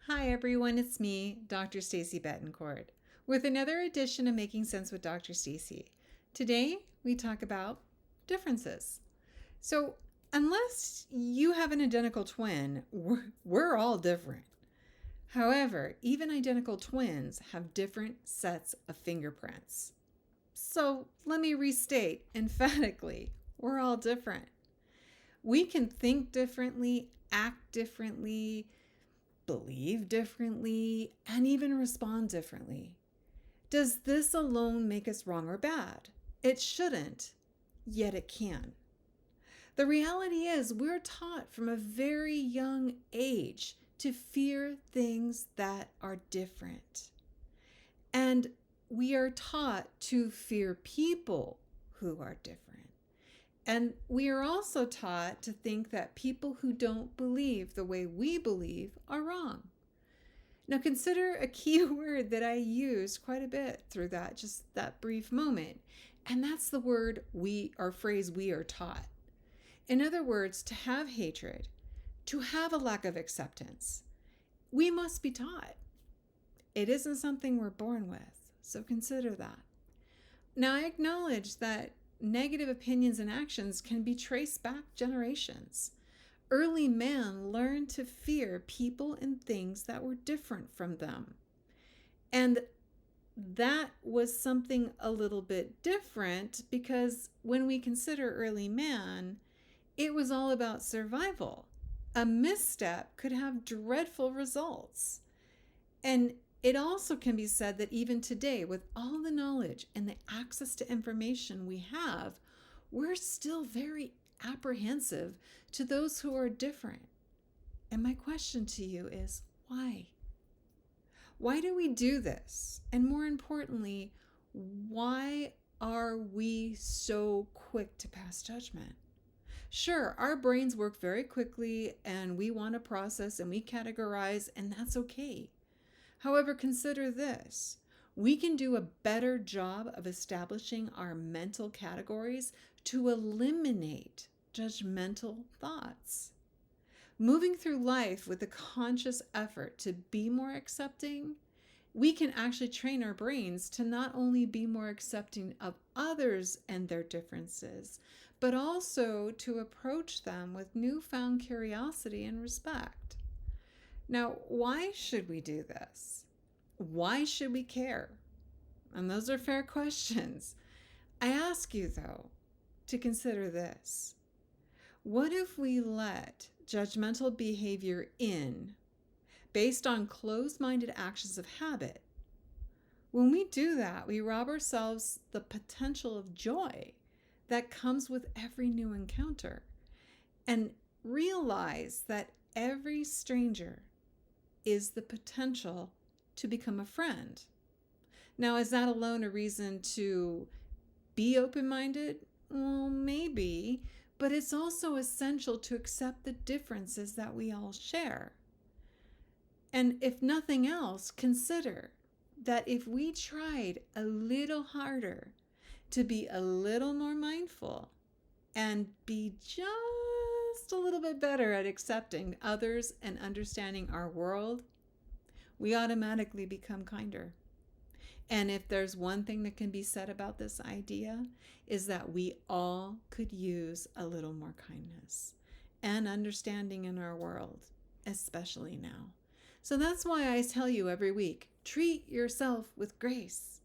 Hi everyone, it's me, Dr. Stacy Betancourt, with another edition of Making Sense with Dr. Stacy. Today we talk about differences. So, unless you have an identical twin, we're all different. However, even identical twins have different sets of fingerprints. So, let me restate emphatically, we're all different. We can think differently, act differently, believe differently, and even respond differently. Does this alone make us wrong or bad? It shouldn't, yet it can. The reality is, we're taught from a very young age to fear things that are different. And we are taught to fear people who are different. And we are also taught to think that people who don't believe the way we believe are wrong. Now consider a key word that I used quite a bit through that brief moment, and that's the word we or phrase we are taught. In other words, to have hatred, to have a lack of acceptance, we must be taught. It isn't something we're born with, so consider that. Now I acknowledge that negative opinions and actions can be traced back generations. Early man learned to fear people and things that were different from them. And that was something a little bit different because when we consider early man, it was all about survival. A misstep could have dreadful results. And it also can be said that even today, with all the knowledge and the access to information we have, we're still very apprehensive to those who are different. And my question to you is, why? Why do we do this? And more importantly, why are we so quick to pass judgment? Sure, our brains work very quickly and we want to process and we categorize, and that's okay. However, consider this. We can do a better job of establishing our mental categories to eliminate judgmental thoughts. Moving through life with a conscious effort to be more accepting, we can actually train our brains to not only be more accepting of others and their differences, but also to approach them with newfound curiosity and respect. Now, why should we do this? Why should we care? And those are fair questions. I ask you, though, to consider this. What if we let judgmental behavior in based on closed-minded actions of habit? When we do that, we rob ourselves the potential of joy that comes with every new encounter and realize that every stranger is the potential to become a friend. Now, is that alone a reason to be open-minded? Well, maybe, but it's also essential to accept the differences that we all share. And if nothing else, consider that if we tried a little harder to be a little more mindful and be just a little bit better at accepting others and understanding our world, we automatically become kinder. And if there's one thing that can be said about this idea, is that we all could use a little more kindness and understanding in our world, especially now. So that's why I tell you every week, treat yourself with grace.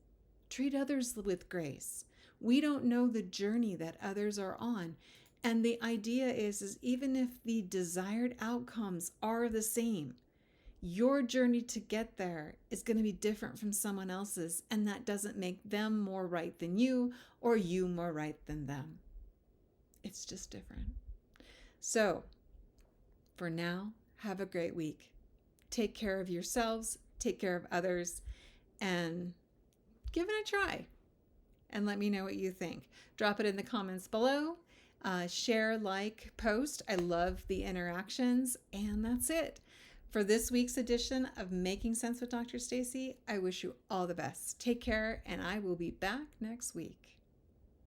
Treat others with grace. We don't know the journey that others are on. And the idea is even if the desired outcomes are the same, your journey to get there is going to be different from someone else's, and that doesn't make them more right than you or you more right than them. It's just different. So, for now, have a great week. Take care of yourselves, take care of others, and give it a try. And let me know what you think. Drop it in the comments below. Share, like, post. I love the interactions, and that's it. For this week's edition of Making Sense with Dr. Stacy, I wish you all the best. Take care, and I will be back next week.